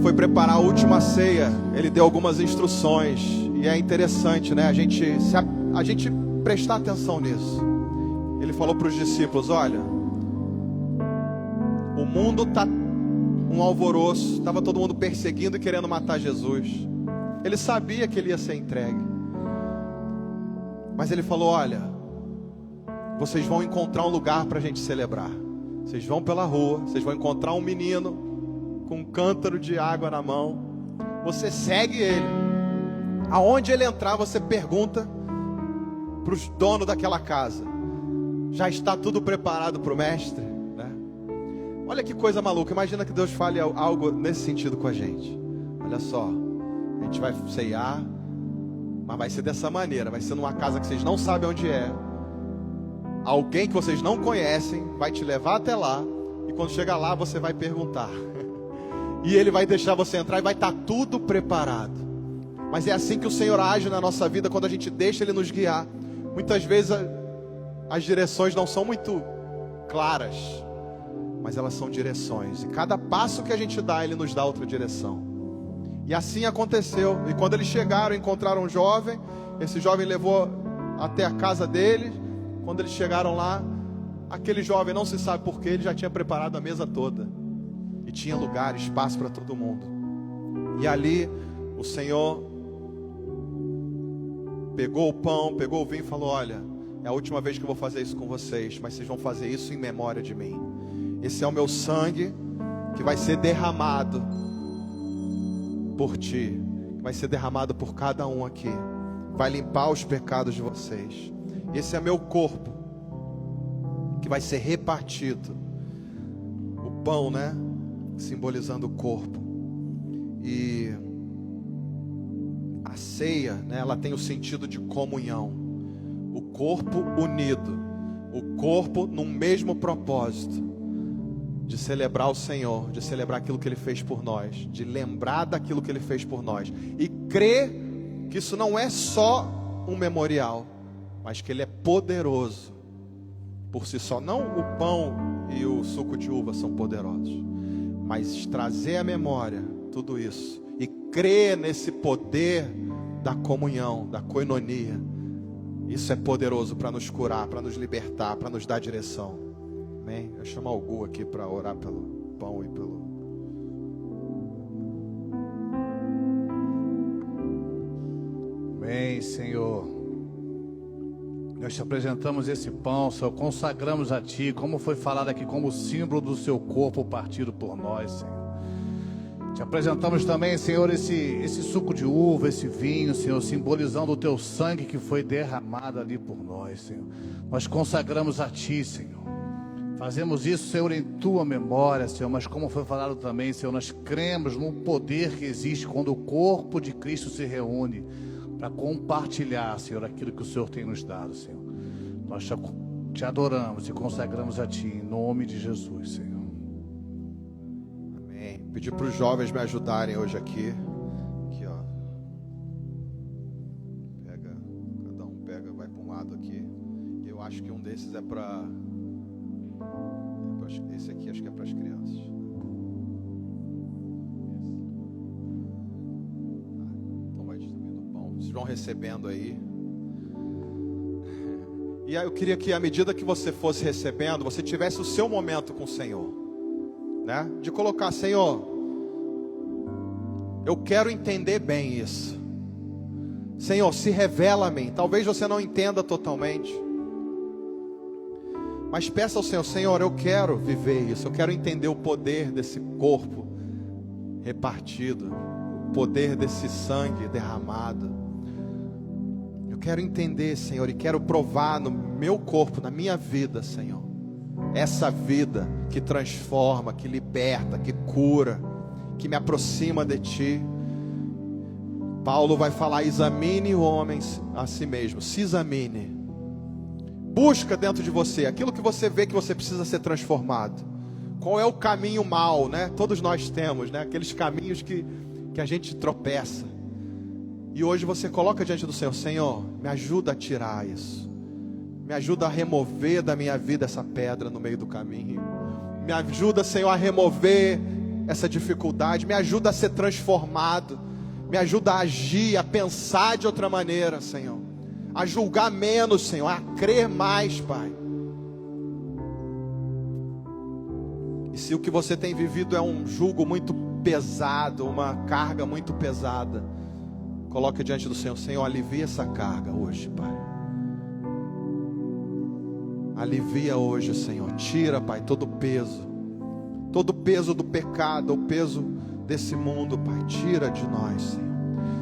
Foi preparar a última ceia, ele deu algumas instruções, e é interessante, né, a gente prestar atenção nisso. Ele falou para os discípulos: olha, o mundo está um alvoroço, estava todo mundo perseguindo e querendo matar Jesus. Ele sabia que ele ia ser entregue, mas ele falou: olha, vocês vão encontrar um lugar para a gente celebrar. Vocês vão pela rua, vocês vão encontrar um menino com um cântaro de água na mão, você segue ele, aonde ele entrar você pergunta para os donos daquela casa: já está tudo preparado para o mestre, né? Olha que coisa maluca, imagina que Deus fale algo nesse sentido com a gente. Olha só, a gente vai ceiar, mas vai ser dessa maneira, vai ser numa casa que vocês não sabem onde é, alguém que vocês não conhecem vai te levar até lá, e quando chegar lá você vai perguntar. e Ele vai deixar você entrar e vai estar tudo preparado. Mas é assim que o Senhor age na nossa vida, quando a gente deixa Ele nos guiar. Muitas vezes as direções não são muito claras, mas elas são direções, e cada passo que a gente dá, Ele nos dá outra direção. E assim aconteceu. E quando eles chegaram, encontraram um jovem. Esse jovem levou até a casa dele. Quando eles chegaram lá, aquele jovem, não se sabe porquê, ele já tinha preparado a mesa toda, e tinha lugar, espaço para todo mundo. E ali o Senhor pegou o pão, pegou o vinho e falou: olha, é a última vez que eu vou fazer isso com vocês, mas vocês vão fazer isso em memória de mim. Esse é o meu sangue que vai ser derramado por ti, vai ser derramado por cada um aqui, vai limpar os pecados de vocês. Esse é meu corpo que vai ser repartido. O pão, né, simbolizando o corpo. E a ceia, né, ela tem o sentido de comunhão. O corpo unido, o corpo num mesmo propósito, de celebrar o Senhor, de celebrar aquilo que Ele fez por nós, de lembrar daquilo que Ele fez por nós, e crer que isso não é só um memorial, mas que Ele é poderoso por si só. Não o pão e o suco de uva são poderosos, mas trazer à memória tudo isso e crer nesse poder da comunhão, da koinonia, isso é poderoso para nos curar, para nos libertar, para nos dar direção. Amém? Eu chamo o Gu aqui para orar pelo pão e pelo... Amém, Senhor. Nós te apresentamos esse pão, Senhor, consagramos a Ti, como foi falado aqui, como símbolo do Seu corpo partido por nós, Senhor. Te apresentamos também, Senhor, esse suco de uva, esse vinho, Senhor, simbolizando o Teu sangue que foi derramado ali por nós, Senhor. Nós consagramos a Ti, Senhor. Fazemos isso, Senhor, em Tua memória, Senhor, mas como foi falado também, Senhor, nós cremos no poder que existe quando o corpo de Cristo se reúne para compartilhar, Senhor, aquilo que o Senhor tem nos dado, Senhor. Nós te adoramos e consagramos a Ti, em nome de Jesus, Senhor. Amém. Pedir para os jovens me ajudarem hoje aqui. Aqui, ó. Pega, cada um pega, vai para um lado aqui. Eu acho que um desses é para... Esse aqui acho que é para as crianças. Então vai distribuindo o pão. Vocês vão recebendo aí. E aí eu queria que, à medida que você fosse recebendo, você tivesse o seu momento com o Senhor, né? De colocar: Senhor, eu quero entender bem isso. Senhor, se revela a mim. Talvez você não entenda totalmente, mas peça ao Senhor: Senhor, eu quero viver isso, eu quero entender o poder desse corpo repartido, o poder desse sangue derramado. Eu quero entender, Senhor, e quero provar no meu corpo, na minha vida, Senhor, essa vida que transforma, que liberta, que cura, que me aproxima de Ti. Paulo vai falar: examine o homem a si mesmo, se examine. Busca dentro de você aquilo que você vê que você precisa ser transformado. Qual é o caminho mau, né? Todos nós temos, né? Aqueles caminhos que a gente tropeça. E hoje você coloca diante do Senhor: Senhor, me ajuda a tirar isso. Me ajuda a remover da minha vida essa pedra no meio do caminho. Me ajuda, Senhor, a remover essa dificuldade. Me ajuda a ser transformado. Me ajuda a agir, a pensar de outra maneira, Senhor. A julgar menos, Senhor, a crer mais, Pai. E se o que você tem vivido é um jugo muito pesado, uma carga muito pesada, coloque diante do Senhor: Senhor, alivia essa carga hoje, Pai. Alivia hoje, Senhor. Tira, Pai, todo o peso do pecado, o peso desse mundo, Pai. Tira de nós, Senhor.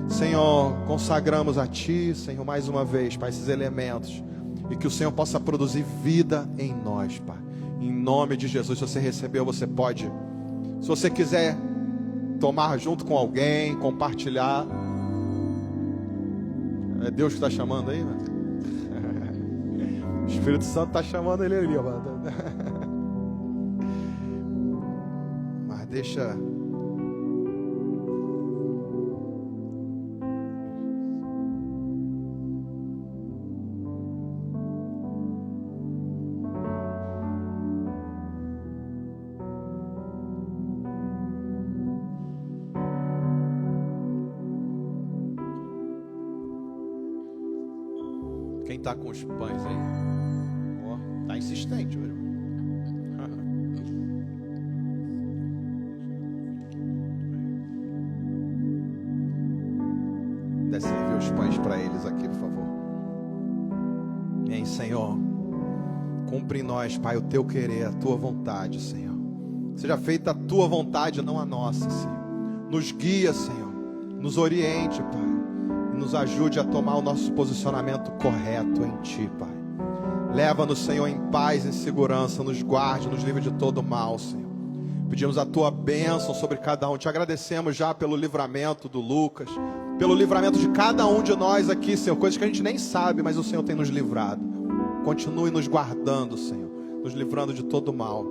Senhor, consagramos a Ti, Senhor, mais uma vez, Pai, esses elementos, e que o Senhor possa produzir vida em nós, Pai, em nome de Jesus. Se você recebeu, você pode, se você quiser tomar junto com alguém, compartilhar. É Deus que está chamando aí, né? O Espírito Santo está chamando ele ali, mas deixa tá com os pães aí? Ó, tá insistente, meu irmão. Desce servir os pães para eles aqui, por favor. Amém, Senhor. Cumpre em nós, Pai, o teu querer, a tua vontade, Senhor. Seja feita a tua vontade, não a nossa, Senhor. Nos guia, Senhor. Nos oriente, Pai. E nos ajude a tomar o nosso posicionamento correto em Ti, Pai. Leva-nos, Senhor, em paz, em segurança. Nos guarde, nos livre de todo mal, Senhor. Pedimos a tua bênção sobre cada um. Te agradecemos já pelo livramento do Lucas, pelo livramento de cada um de nós aqui, Senhor. Coisas que a gente nem sabe, mas o Senhor tem nos livrado. Continue nos guardando, Senhor. Nos livrando de todo mal.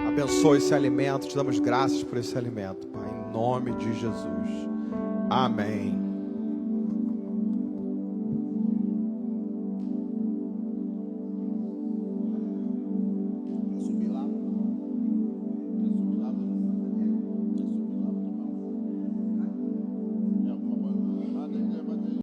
Abençoe esse alimento. Te damos graças por esse alimento, Pai. Em nome de Jesus. Amém.